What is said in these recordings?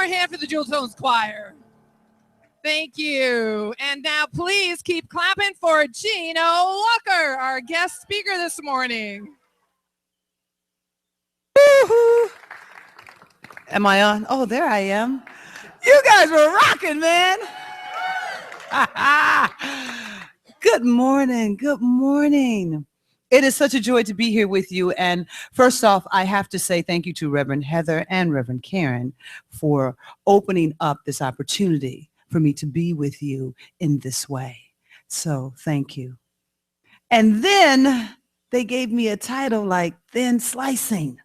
more hand for the Jewel Tones Choir. Thank you. And now please keep clapping for Gino Walker, our guest speaker this morning. Woo-hoo. Am I on? Oh, there I am. You guys were rocking, man. Good morning. Good morning. It is such a joy to be here with you. And first off, I have to say thank you to Reverend Heather and Reverend Karen for opening up this opportunity for me to be with you in this way. So thank you. And then they gave me a title like Thin Slicing.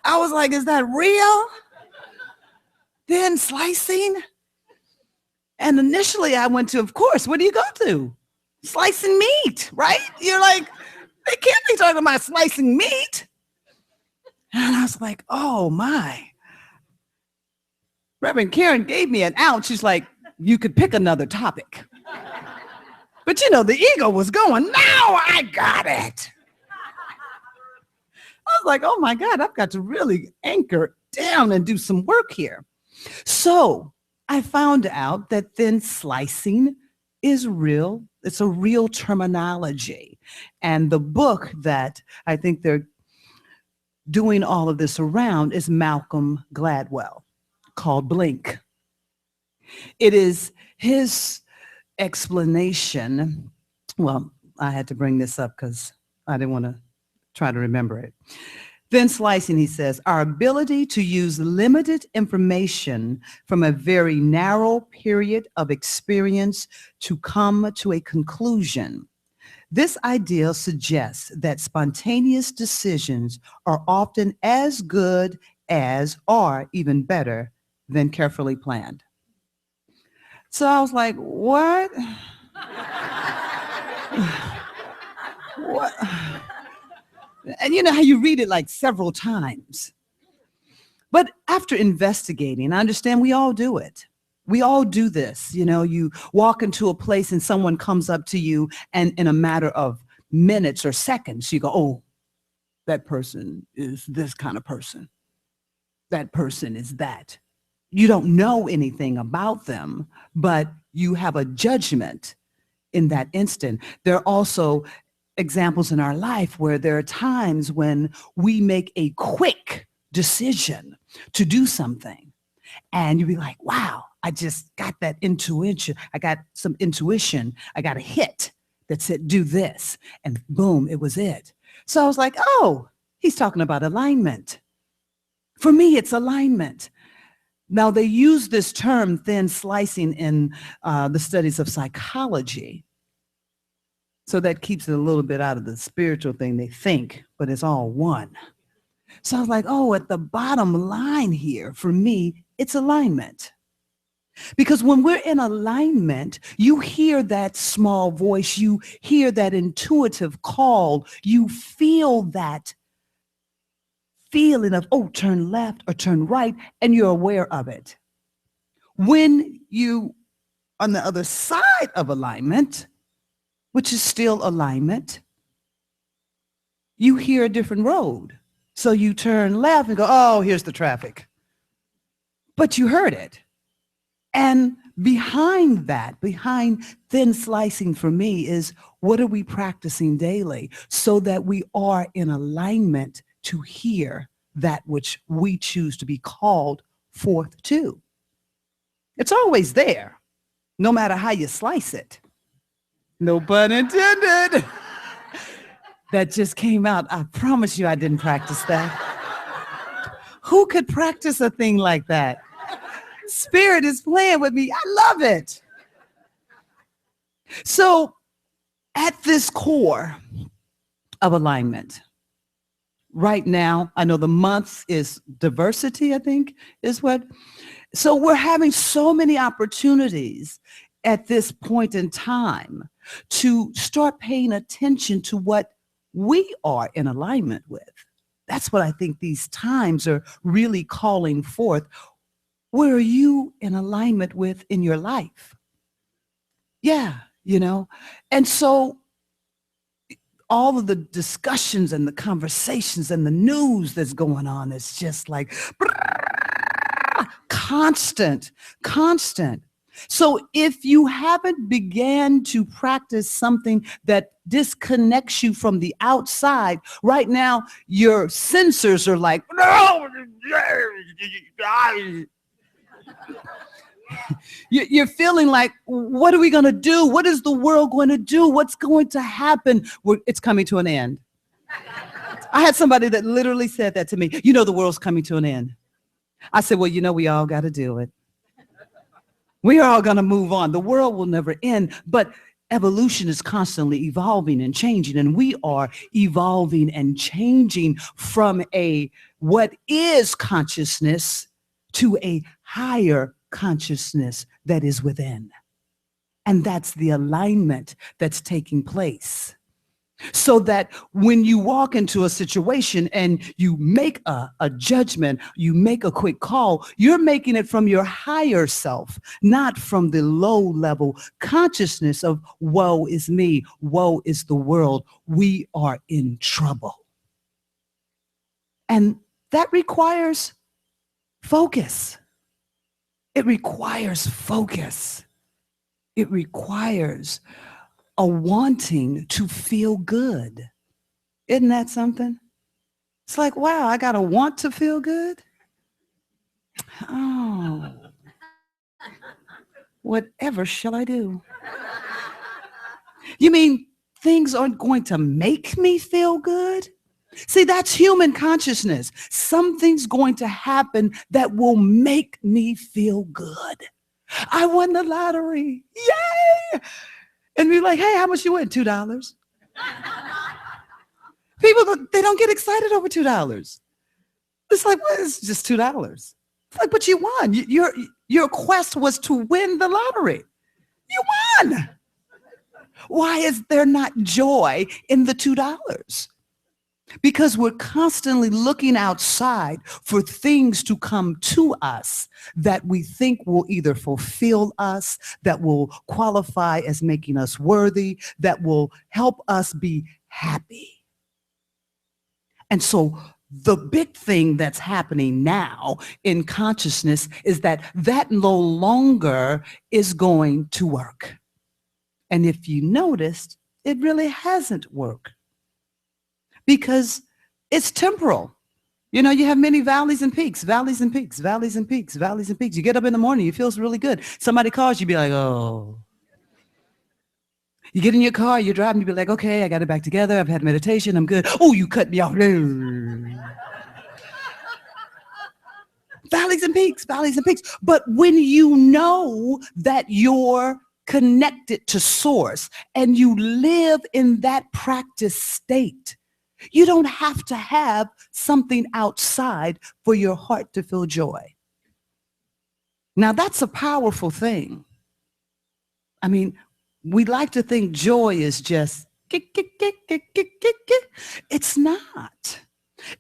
I was like, is that real? Thin Slicing? And initially I went to, of course, what do you go to? Slicing meat, right? You're like, they can't be talking about slicing meat. And I was like, oh my. Reverend Karen gave me an out. She's like, you could pick another topic. But you know, the ego was going, now I got it. I was like, oh my God, I've got to really anchor down and do some work here. So I found out that thin slicing is real. It's a real terminology. And the book that I think they're doing all of this around is Malcolm Gladwell, called Blink. It is his explanation. Well, I had to bring this up because I didn't want to try to remember it. Thin slicing, he says, our ability to use limited information from a very narrow period of experience to come to a conclusion. This idea suggests that spontaneous decisions are often as good as, or even better than carefully planned. So I was like, what? What? And you know how you read it like several times. But after investigating, I understand we all do it. We all do this. You know, you walk into a place and someone comes up to you and in a matter of minutes or seconds, you go, oh, that person is this kind of person. That person is that. You don't know anything about them, but you have a judgment in that instant. There are also examples in our life where there are times when we make a quick decision to do something and you'll be like, wow, I just got that intuition. I got some intuition. I got a hit that said, do this. And boom, it was it. So I was like, oh, he's talking about alignment. For me, it's alignment. Now, they use this term, thin slicing, in the studies of psychology. So that keeps it a little bit out of the spiritual thing they think, but it's all one. So I was like, oh, at the bottom line here, for me, it's alignment. Because when we're in alignment, you hear that small voice, you hear that intuitive call, you feel that feeling of, oh, turn left or turn right, and you're aware of it. When you, on the other side of alignment, which is still alignment, you hear a different road. So you turn left and go, oh, here's the traffic. But you heard it. And behind that, behind thin slicing for me is, what are we practicing daily so that we are in alignment to hear that which we choose to be called forth to? It's always there, no matter how you slice it. No pun intended. That just came out. I promise you I didn't practice that. Who could practice a thing like that? Spirit is playing with me. I love it. So at this core of alignment, right now, I know the month is diversity, I think is what. So we're having so many opportunities at this point in time to start paying attention to what we are in alignment with. That's what I think these times are really calling forth. Where are you in alignment with in your life? Yeah, you know, and so all of the discussions and the conversations and the news that's going on is just like, Constant, constant. So if you haven't began to practice something that disconnects you from the outside, right now your sensors are like, no. You're feeling like, what are we going to do? What is the world going to do? What's going to happen? It's coming to an end. I had somebody that literally said that to me. You know, the world's coming to an end. I said, well, you know, we all got to do it. We are all going to move on. The world will never end, but evolution is constantly evolving and changing, and we are evolving and changing from what is consciousness to a higher consciousness that is within. And that's the alignment that's taking place. So that when you walk into a situation and you make a judgment, you make a quick call, you're making it from your higher self, not from the low level consciousness of woe is me, woe is the world. We are in trouble. And that requires focus. It requires focus. It requires a wanting to feel good. Isn't that something? It's like, wow, I got to want to feel good? Oh, whatever shall I do? You mean things aren't going to make me feel good? See, that's human consciousness. Something's going to happen that will make me feel good. I won the lottery. Yay! And we're like, hey, how much you win? $2. People, they don't get excited over $2. It's like, well, it's just $2. It's like, but you won. Your quest was to win the lottery. You won. Why is there not joy in the $2? Because we're constantly looking outside for things to come to us that we think will either fulfill us, that will qualify as making us worthy, that will help us be happy. And so the big thing that's happening now in consciousness is that no longer is going to work. And if you noticed, it really hasn't worked. Because it's temporal. You know, you have many valleys and peaks, valleys and peaks, valleys and peaks, valleys and peaks. You get up in the morning, it feels really good. Somebody calls you, be like, oh. You get in your car, you're driving, you be like, okay, I got it back together. I've had meditation, I'm good. Oh, you cut me off. Valleys and peaks, valleys and peaks. But when you know that you're connected to source and you live in that practice state, you don't have to have something outside for your heart to feel joy. Now, that's a powerful thing. I mean, we like to think joy is just, it's not.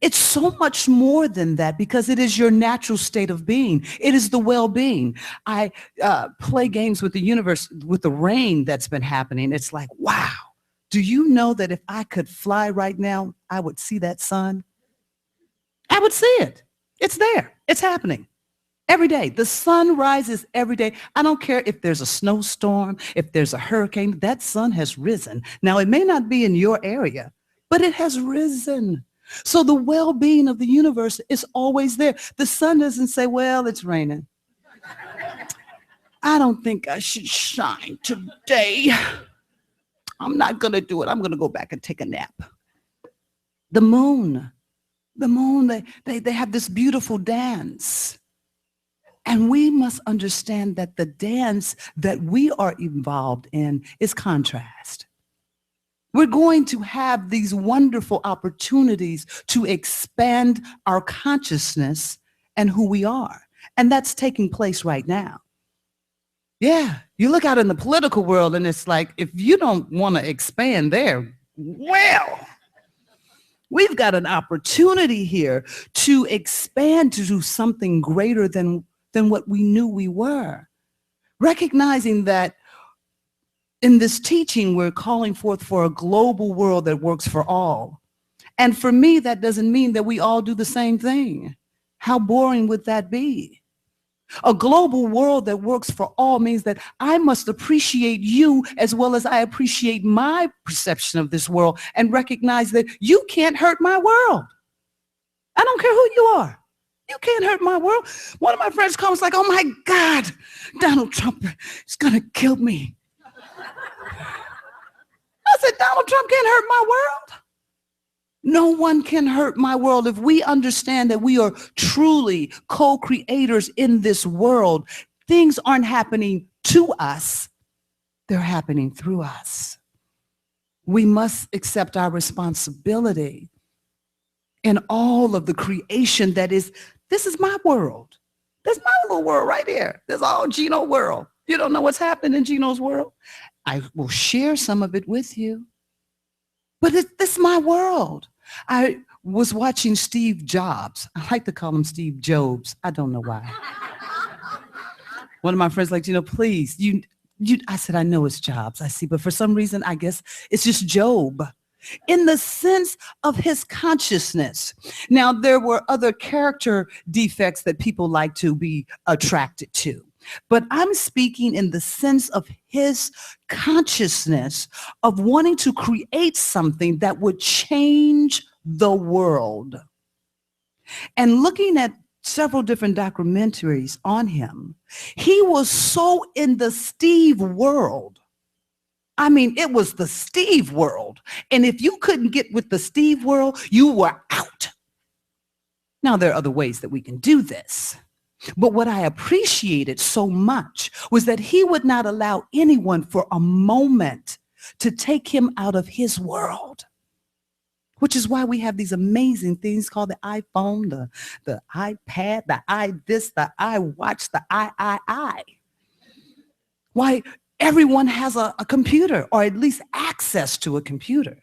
It's so much more than that because it is your natural state of being. It is the well-being. I play games with the universe, with the rain that's been happening. It's like, wow. Do you know that if I could fly right now, I would see that sun? I would see it. It's there. It's happening every day. The sun rises every day. I don't care if there's a snowstorm, if there's a hurricane, that sun has risen. Now, it may not be in your area, but it has risen. So the well-being of the universe is always there. The sun doesn't say, well, it's raining. I don't think I should shine today. I'm not going to do it. I'm going to go back and take a nap. The moon, they have this beautiful dance. And we must understand that the dance that we are involved in is contrast. We're going to have these wonderful opportunities to expand our consciousness and who we are. And that's taking place right now. Yeah, you look out in the political world and it's like, if you don't want to expand there, well, we've got an opportunity here to expand to do something greater than what we knew we were. Recognizing that in this teaching, we're calling forth for a global world that works for all. And for me, that doesn't mean that we all do the same thing. How boring would that be? A global world that works for all means that I must appreciate you as well as I appreciate my perception of this world and recognize that you can't hurt my world. I don't care who you are. You can't hurt my world. One of my friends comes like, oh my God, Donald Trump is going to kill me. I said, Donald Trump can't hurt my world. No one can hurt my world. If we understand that we are truly co-creators in this world, things aren't happening to us, they're happening through us. We must accept our responsibility in all of the creation that is, this is my world. That's my little world right here. This is all Gino world. You don't know what's happening in Gino's world? I will share some of it with you. But this is my world. I was watching Steve Jobs. I like to call him Steve Jobs. I don't know why. One of my friends like, please, I said, I know it's Jobs. I see, but for some reason, I guess it's just Job. In the sense of his consciousness. Now, there were other character defects that people like to be attracted to. But I'm speaking in the sense of his consciousness of wanting to create something that would change the world. And looking at several different documentaries on him, he was so in the Steve world. I mean, it was the Steve world. And if you couldn't get with the Steve world, you were out. Now, there are other ways that we can do this. But what I appreciated so much was that he would not allow anyone for a moment to take him out of his world, which is why we have these amazing things called the iPhone, the iPad, the iWatch, the I. Why everyone has a computer, or at least access to a computer.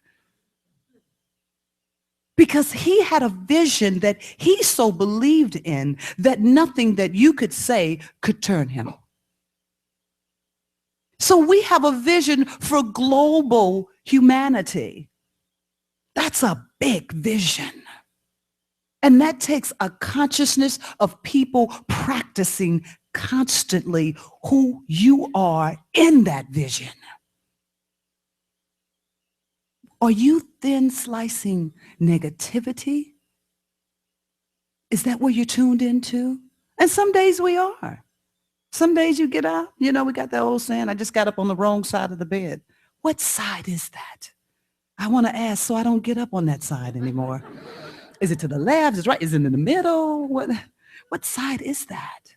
Because he had a vision that he so believed in that nothing that you could say could turn him. So we have a vision for global humanity. That's a big vision. And that takes a consciousness of people practicing constantly who you are in that vision. Are you thin slicing negativity? Is that where you're tuned into? And some days we are. Some days you get up, we got that old saying, I just got up on the wrong side of the bed. What side is that? I want to ask so I don't get up on that side anymore. Is it to the left? Is it right? Is it in the middle? What side is that?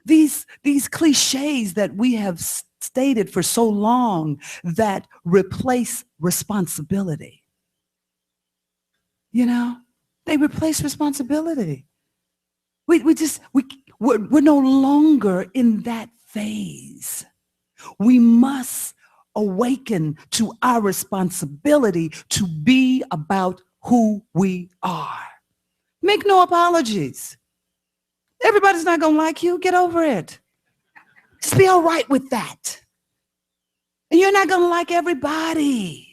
These cliches that we have stated for so long that replace responsibility. They replace responsibility. We're no longer in that phase. We must awaken to our responsibility to be about who we are. Make no apologies. Everybody's not going to like you. Get over it. Just be all right with that. And you're not going to like everybody.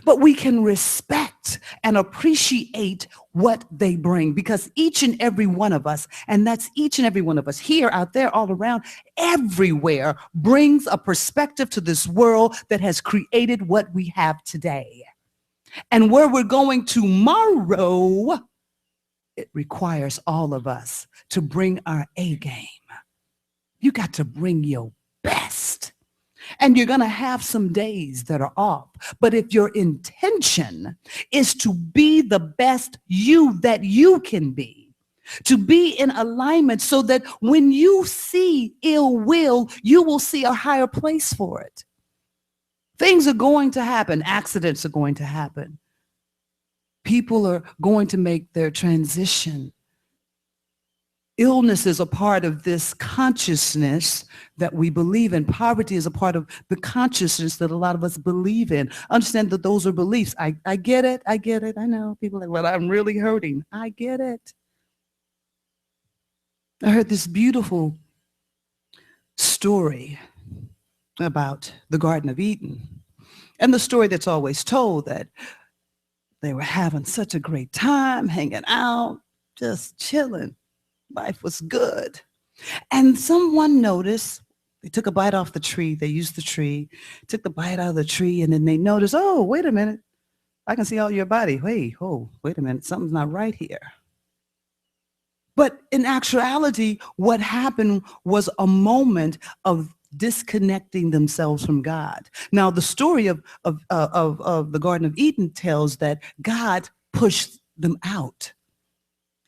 But we can respect and appreciate what they bring, because each and every one of us, and that's each and every one of us here, out there, all around, everywhere, brings a perspective to this world that has created what we have today. And where we're going tomorrow, it requires all of us to bring our A game. You got to bring your best. And you're going to have some days that are off. But if your intention is to be the best you that you can be, to be in alignment so that when you see ill will, you will see a higher place for it. Things are going to happen. Accidents are going to happen. People are going to make their transition. Illness is a part of this consciousness that we believe in. Poverty is a part of the consciousness that a lot of us believe in. Understand that those are beliefs. I get it. I get it. I know people are like, well, I'm really hurting. I get it. I heard this beautiful story about the Garden of Eden. And the story that's always told that they were having such a great time, hanging out, just chilling. Life was good. And someone noticed, they took a bite off the tree. They used the tree, took the bite out of the tree, and then they noticed, oh, wait a minute. I can see all your body. Wait, oh, wait a minute. Something's not right here. But in actuality, what happened was a moment of disconnecting themselves from God. Now, the story of the Garden of Eden tells that God pushed them out.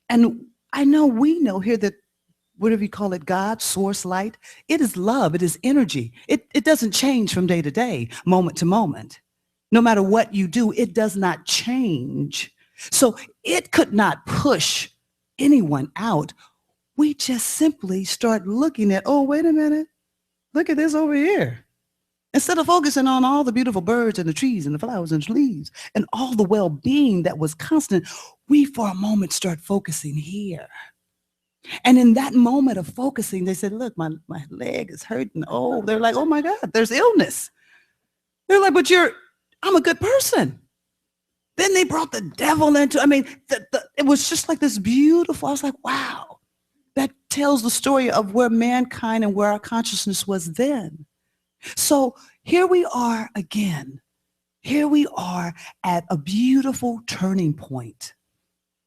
And I know we know here that whatever you call it, God, source, light, it is love. It is energy. It doesn't change from day to day, moment to moment. No matter what you do, it does not change. So it could not push anyone out. We just simply start looking at, oh, wait a minute, look at this over here. Instead of focusing on all the beautiful birds and the trees and the flowers and the leaves and all the well-being that was constant, we for a moment start focusing here. And in that moment of focusing, they said, look, my leg is hurting. Oh, they're like, oh my God, there's illness. They're like, but I'm a good person. Then they brought the devil into, it was just like this beautiful, I was like, wow, that tells the story of where mankind and where our consciousness was then. So here we are again. Here we are at a beautiful turning point.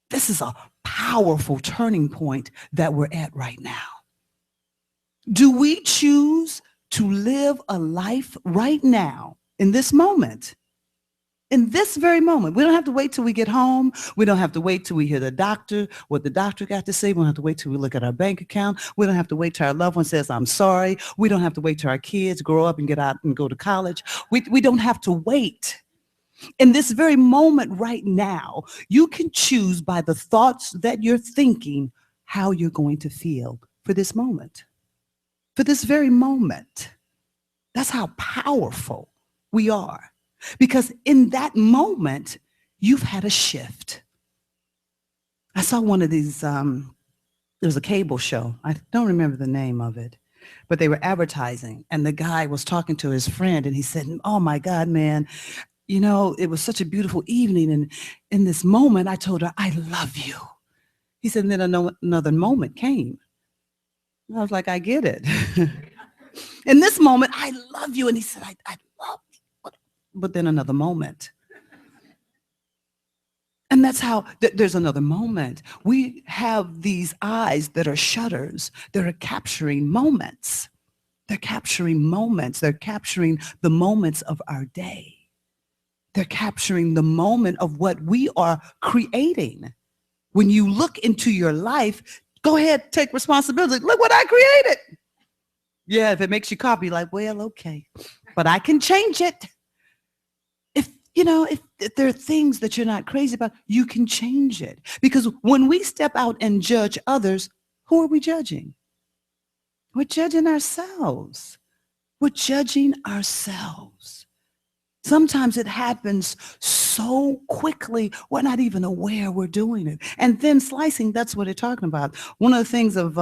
This is a powerful turning point that we're at right now. Do we choose to live a life right now in this moment? In this very moment, we don't have to wait till we get home. We don't have to wait till we hear the doctor, what the doctor got to say. We don't have to wait till we look at our bank account. We don't have to wait till our loved one says, I'm sorry. We don't have to wait till our kids grow up and get out and go to college. We don't have to wait. In this very moment right now, you can choose by the thoughts that you're thinking how you're going to feel for this moment, for this very moment. That's how powerful we are. Because in that moment, you've had a shift. I saw one of these, there was a cable show. I don't remember the name of it, but they were advertising. And the guy was talking to his friend and he said, oh my God, man, you know, it was such a beautiful evening. And in this moment, I told her, I love you. He said, and then another moment came. I was like, I get it. In this moment, I love you. And he said, I love you. But then another moment. And that's how there's another moment. We have these eyes that are shutters that are capturing moments. They're capturing moments. They're capturing the moments of our day. They're capturing the moment of what we are creating. When you look into your life, go ahead, take responsibility. Look what I created. Yeah, if it makes you copy, like, well, okay, but I can change it. If there are things that you're not crazy about, you can change it. Because when we step out and judge others, who are we judging? We're judging ourselves. We're judging ourselves. Sometimes it happens so quickly, we're not even aware we're doing it. And then slicing, that's what they're talking about. One of the things of,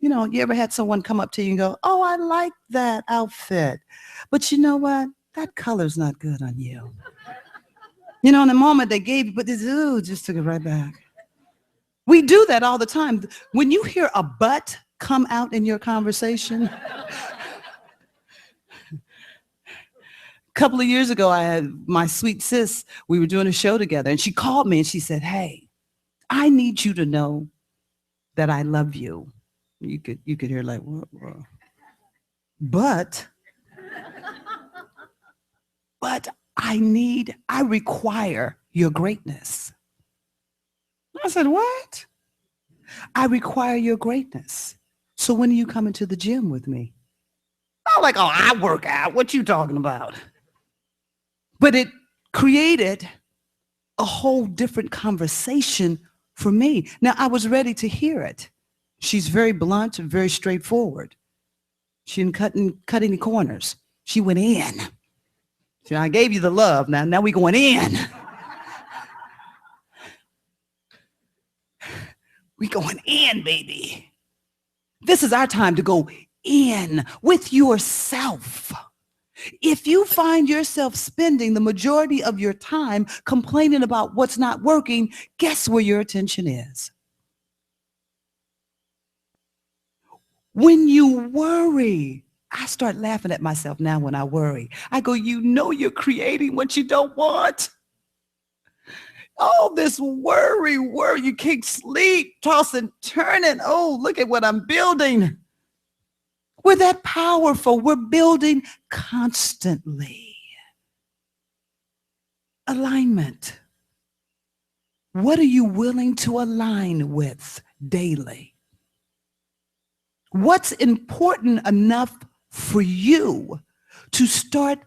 you ever had someone come up to you and go, oh, I like that outfit. But you know what? That color's not good on you. In the moment they gave you, but this, just took it right back. We do that all the time. When you hear a but come out in your conversation, a couple of years ago, I had my sweet sis, we were doing a show together, and she called me and she said, hey, I need you to know that I love you. You could hear like, whoa. But I require your greatness. I said, what? I require your greatness. So when are you coming to the gym with me? I'm like, oh, I work out. What you talking about? But it created a whole different conversation for me. Now, I was ready to hear it. She's very blunt and very straightforward. She didn't cut any corners. She went in. See, I gave you the love. Now we're going in. We going in, baby. This is our time to go in with yourself. If you find yourself spending the majority of your time complaining about what's not working, guess where your attention is? When you worry, I start laughing at myself now when I worry. I go, you know you're creating what you don't want. All this worry, you can't sleep, tossing, turning. Oh, look at what I'm building. We're that powerful. We're building constantly. Alignment. What are you willing to align with daily? What's important enough for you to start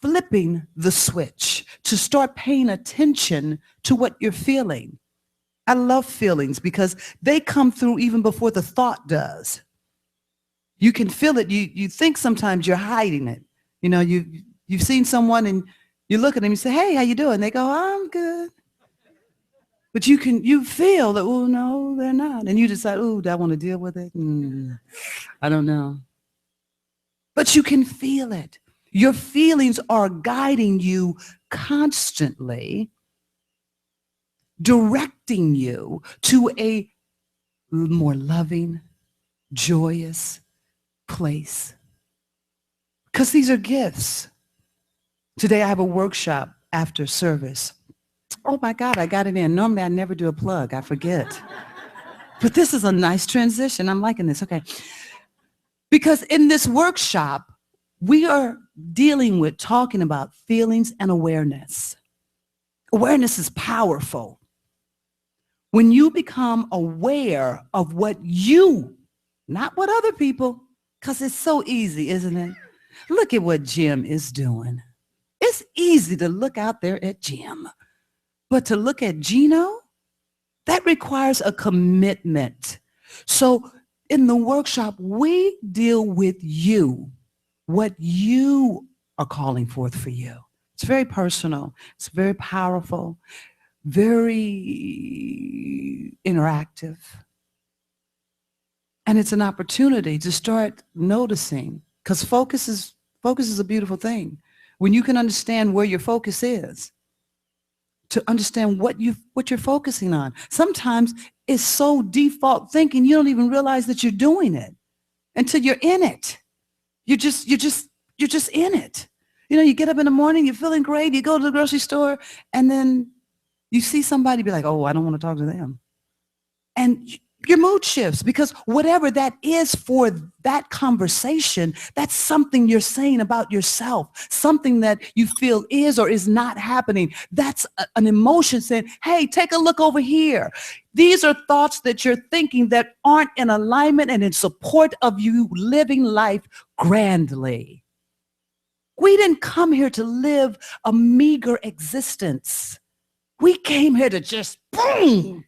flipping the switch, to start paying attention to what you're feeling? I love feelings because they come through even before the thought does. You can feel it. You think sometimes you're hiding it. You know, you've seen someone and you look at them, you say, hey, how you doing? They go, I'm good. But you feel that, oh, no, they're not. And you decide, oh, do I want to deal with it? I don't know. But you can feel it. Your feelings are guiding you constantly, directing you to a more loving, joyous place. Because these are gifts. Today I have a workshop after service. Oh my God, I got it in. Normally I never do a plug, I forget. But this is a nice transition. I'm liking this, okay. Because in this workshop, we are dealing with talking about feelings and awareness. Awareness is powerful. When you become aware of what you, not what other people, because it's so easy, isn't it? Look at what Jim is doing. It's easy to look out there at Jim. But to look at Gino, that requires a commitment. So in the workshop, we deal with you, what you are calling forth for you. It's very personal. It's very powerful, very interactive. And it's an opportunity to start noticing, because focus is a beautiful thing. When you can understand where your focus is, to understand what you're focusing on. Sometimes it's so default thinking you don't even realize that you're doing it until you're in it. You're just in it. You know, you get up in the morning, you're feeling great, you go to the grocery store, and then you see somebody be like, oh, I don't want to talk to them. And your mood shifts because whatever that is for that conversation, that's something you're saying about yourself, something that you feel is or is not happening. That's an emotion saying, hey, take a look over here. These are thoughts that you're thinking that aren't in alignment and in support of you living life grandly. We didn't come here to live a meager existence. We came here to just boom.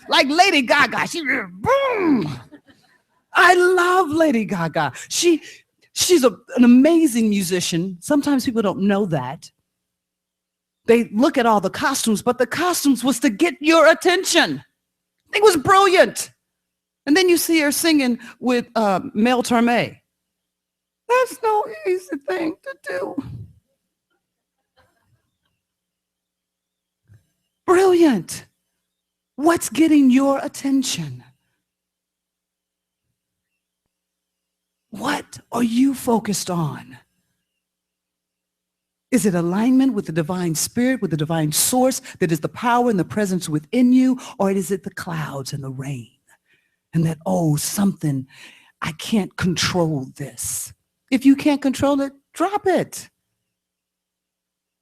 Like Lady Gaga, she boom. I love Lady Gaga. She's an amazing musician. Sometimes people don't know that. They look at all the costumes, but the costumes was to get your attention. It was brilliant. And then you see her singing with Mel Torme. That's no easy thing to do. Brilliant. What's getting your attention? What are you focused on? Is it alignment with the divine spirit, with the divine source that is the power and the presence within you? Or is it the clouds and the rain? And that, oh, something, I can't control this. If you can't control it, drop it.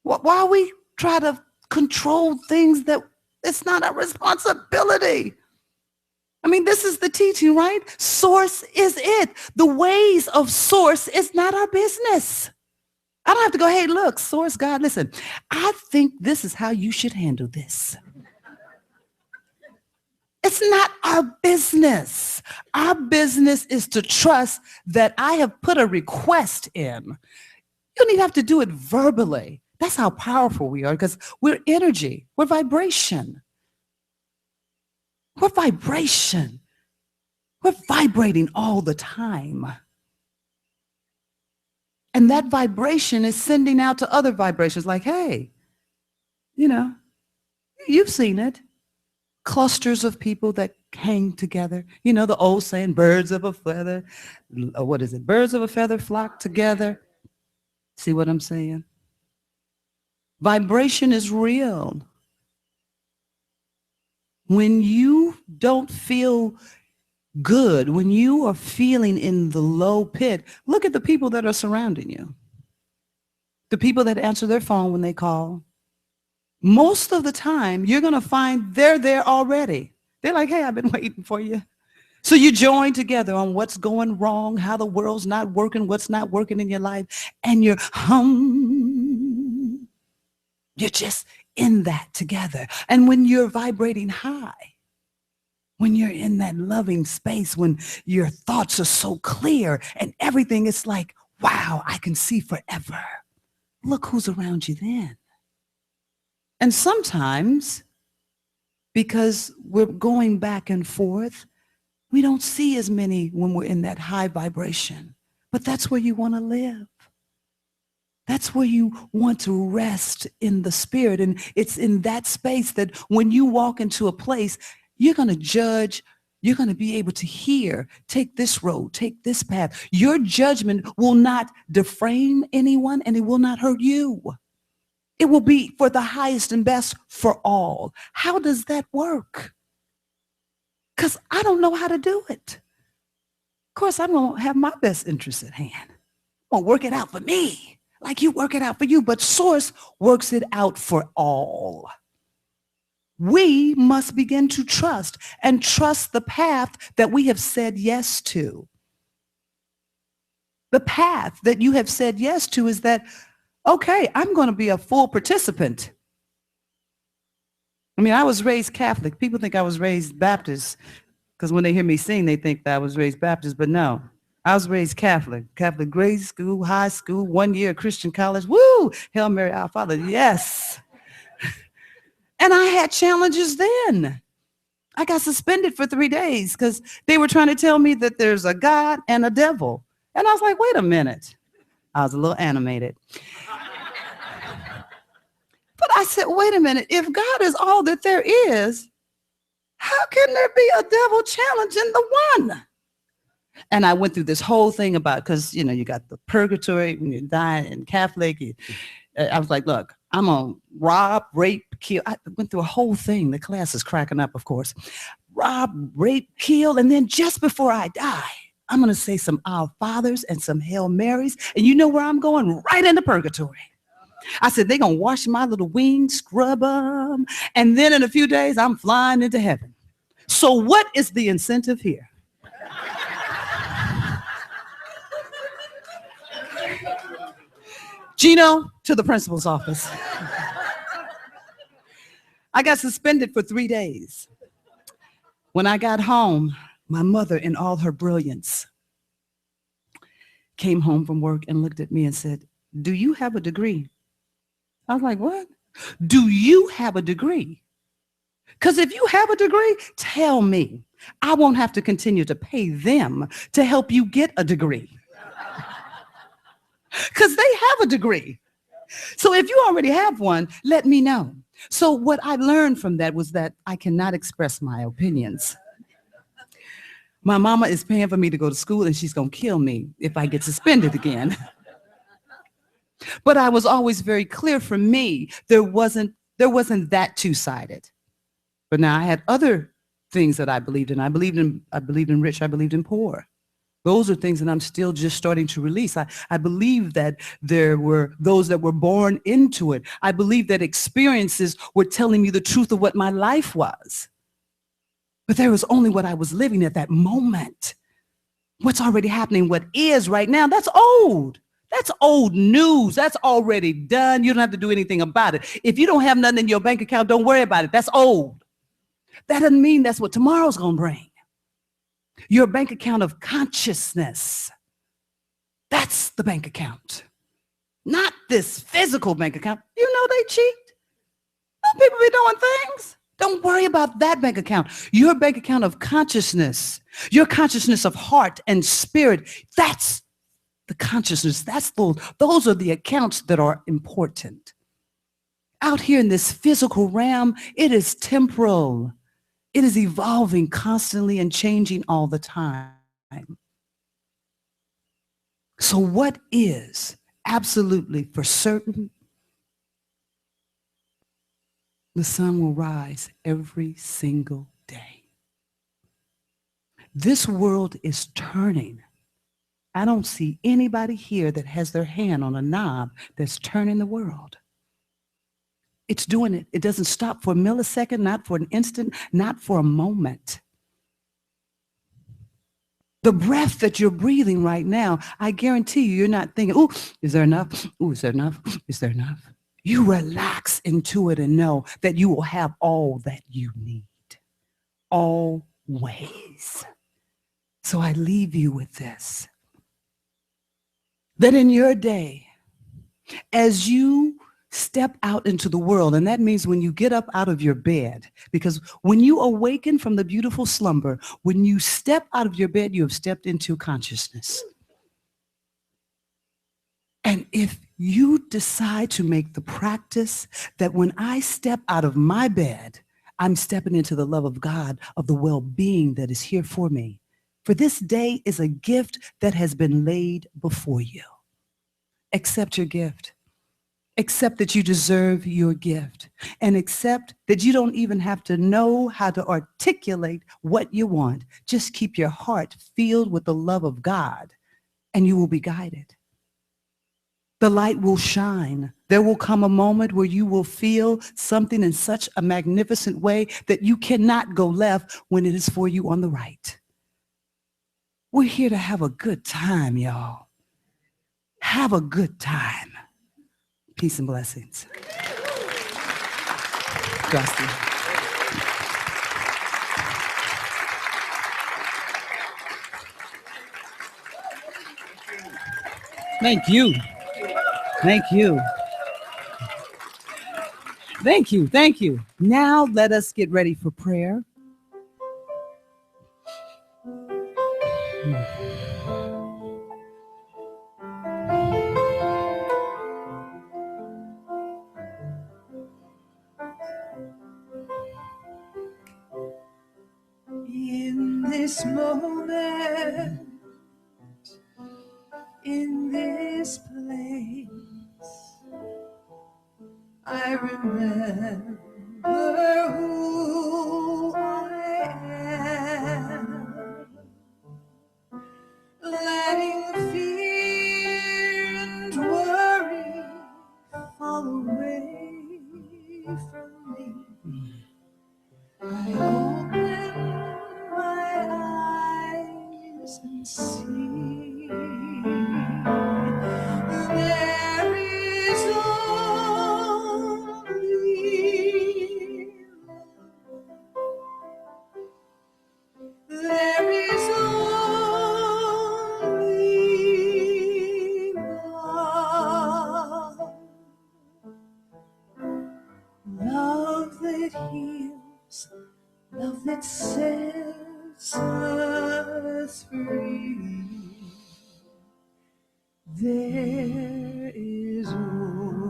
Why we try to control things that it's not our responsibility? I mean, this is the teaching, right? Source is it. The ways of source is not our business. I don't have to go, hey, look, source God, listen, I think this is how you should handle this. It's not our business. Our business is to trust that I have put a request in. You don't even have to do it verbally. That's how powerful we are, because we're energy. We're vibration. We're vibration. We're vibrating all the time. And that vibration is sending out to other vibrations like, hey, you know, you've seen it. clusters of people that hang together. You know, the old saying, birds of a feather, what is it? Birds of a feather flock together. See what I'm saying? Vibration is real. When you don't feel good, when you are feeling in the low pit, look at the people that are surrounding you. The people that answer their phone when they call. Most of the time, you're going to find they're there already. They're like, hey, I've been waiting for you. So you join together on what's going wrong, how the world's not working, what's not working in your life, and you're You're just in that together. And when you're vibrating high, when you're in that loving space, when your thoughts are so clear and everything is like, wow, I can see forever. Look who's around you then. And sometimes, because we're going back and forth, we don't see as many when we're in that high vibration. But that's where you want to live. That's where you want to rest in the spirit. And it's in that space that when you walk into a place, you're going to judge. You're going to be able to hear, take this road, take this path. Your judgment will not defame anyone, and it will not hurt you. It will be for the highest and best for all. How does that work? Because I don't know how to do it. Of course, I don't have my best interests at hand. I won't work it out for me like you work it out for you, but Source works it out for all. We must begin to trust and trust the path that we have said yes to. The path that you have said yes to is that, okay, I'm going to be a full participant. I mean, I was raised Catholic. People think I was raised Baptist because when they hear me sing, they think that I was raised Baptist, but no. I was raised Catholic grade school, high school, 1 year Christian college. Woo! Hail Mary, our Father. Yes. And I had challenges then. I got suspended for 3 days because they were trying to tell me that there's a God and a devil. And I was like, wait a minute. I was a little animated. But I said, wait a minute. If God is all that there is, how can there be a devil challenging the one? And I went through this whole thing about, because, you know, you got the purgatory when you die in Catholic. I was like, look, I'm going to rob, rape, kill. I went through a whole thing. The class is cracking up, of course. Rob, rape, kill. And then just before I die, I'm going to say some Our Fathers and some Hail Marys. And you know where I'm going? Right into purgatory. I said, they're going to wash my little wings, scrub them. And then in a few days, I'm flying into heaven. So what is the incentive here? Gino, to the principal's office. I got suspended for 3 days. When I got home, my mother, in all her brilliance, came home from work and looked at me and said, do you have a degree? I was like, what? Do you have a degree? Because if you have a degree, tell me. I won't have to continue to pay them to help you get a degree. Because they have a degree. So if you already have one, let me know. So what I learned from that was that I cannot express my opinions. My mama is paying for me to go to school, and she's going to kill me if I get suspended again. But I was always very clear, for me, there wasn't that two-sided. But now I had other things that I believed in. I believed in rich, I believed in poor. Those are things that I'm still just starting to release. I believe that there were those that were born into it. I believe that experiences were telling me the truth of what my life was. But there was only what I was living at that moment. What's already happening, what is right now, that's old. That's old news. That's already done. You don't have to do anything about it. If you don't have nothing in your bank account, don't worry about it. That's old. That doesn't mean that's what tomorrow's going to bring. Your bank account of consciousness. That's the bank account. Not this physical bank account. You know they cheat. Some people be doing things. Don't worry about that bank account. Your bank account of consciousness, your consciousness of heart and spirit, that's the consciousness. Those are the accounts that are important. Out here in this physical realm, it is temporal. It is evolving constantly and changing all the time. So what is absolutely for certain? The sun will rise every single day. This world is turning. I don't see anybody here that has their hand on a knob that's turning the world. It's doing it. It doesn't stop for a millisecond, not for an instant, not for a moment. The breath that you're breathing right now, I guarantee you, you're not thinking, ooh, is there enough? Ooh, is there enough? Is there enough? You relax into it and know that you will have all that you need. Always. So I leave you with this. That in your day, as you step out into the world, and that means when you get up out of your bed, because when you awaken from the beautiful slumber, when you step out of your bed, you have stepped into consciousness. And if you decide to make the practice that when I step out of my bed, I'm stepping into the love of God, of the well-being that is here for me. For this day is a gift that has been laid before you. Accept your gift. Accept that you deserve your gift. And accept that you don't even have to know how to articulate what you want. Just keep your heart filled with the love of God, and you will be guided. The light will shine. There will come a moment where you will feel something in such a magnificent way that you cannot go left when it is for you on the right. We're here to have a good time, y'all. Have a good time. Peace and blessings. Dusty. Thank you. Thank you. Thank you. Thank you. Now let us get ready for prayer. In this moment, in this place, I remember who I am, letting the fear and worry fall away from me. I open my eyes and see there is only love. There is only love. Love that heals, love that sets us free. There is only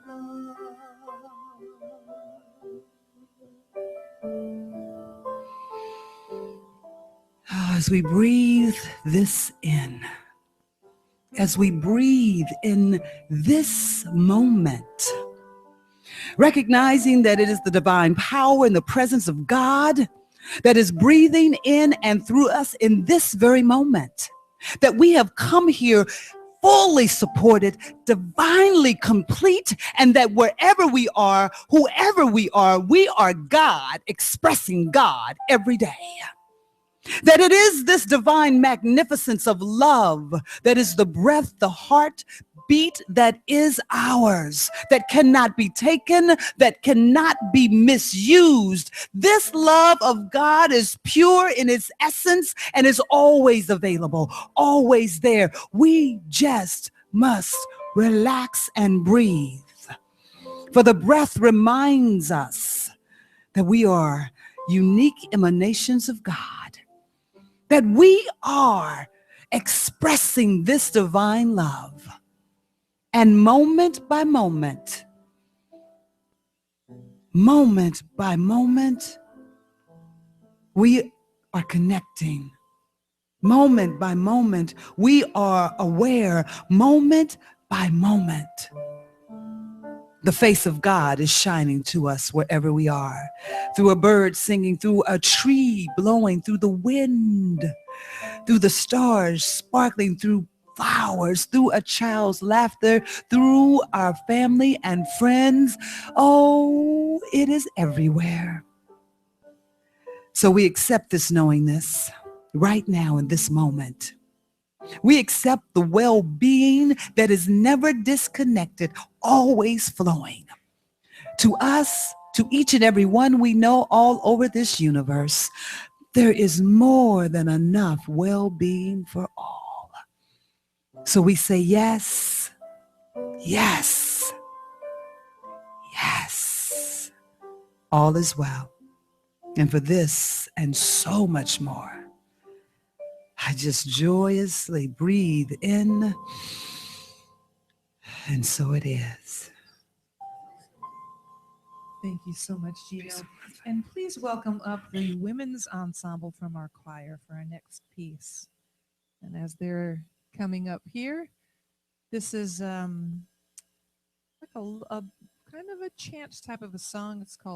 love. As we breathe this in, as we breathe in this moment, recognizing that it is the divine power and the presence of God that is breathing in and through us in this very moment, that we have come here fully supported, divinely complete, and that wherever we are, whoever we are God expressing God every day. That it is this divine magnificence of love that is the breath, the heart beat that is ours, that cannot be taken, that cannot be misused. This love of God is pure in its essence and is always available, always there. We just must relax and breathe. For the breath reminds us that we are unique emanations of God, that we are expressing this divine love. And moment by moment, moment by moment, we are connecting. Moment by moment, we are aware. Moment by moment, the face of God is shining to us wherever we are. Through a bird singing, through a tree blowing, through the wind, through the stars sparkling, through flowers, through a child's laughter, through our family and friends. Oh, it is everywhere. So we accept this knowingness right now in this moment. We accept the well-being that is never disconnected, always flowing. To us, to each and every one we know all over this universe, there is more than enough well-being for all. So we say yes, yes, yes. All is well. And for this and so much more, I just joyously breathe in, and so it is. Thank you so much, Gino. And please welcome up the women's ensemble from our choir for our next piece. And as they're coming up here, this is like a kind of a chant type of a song. It's called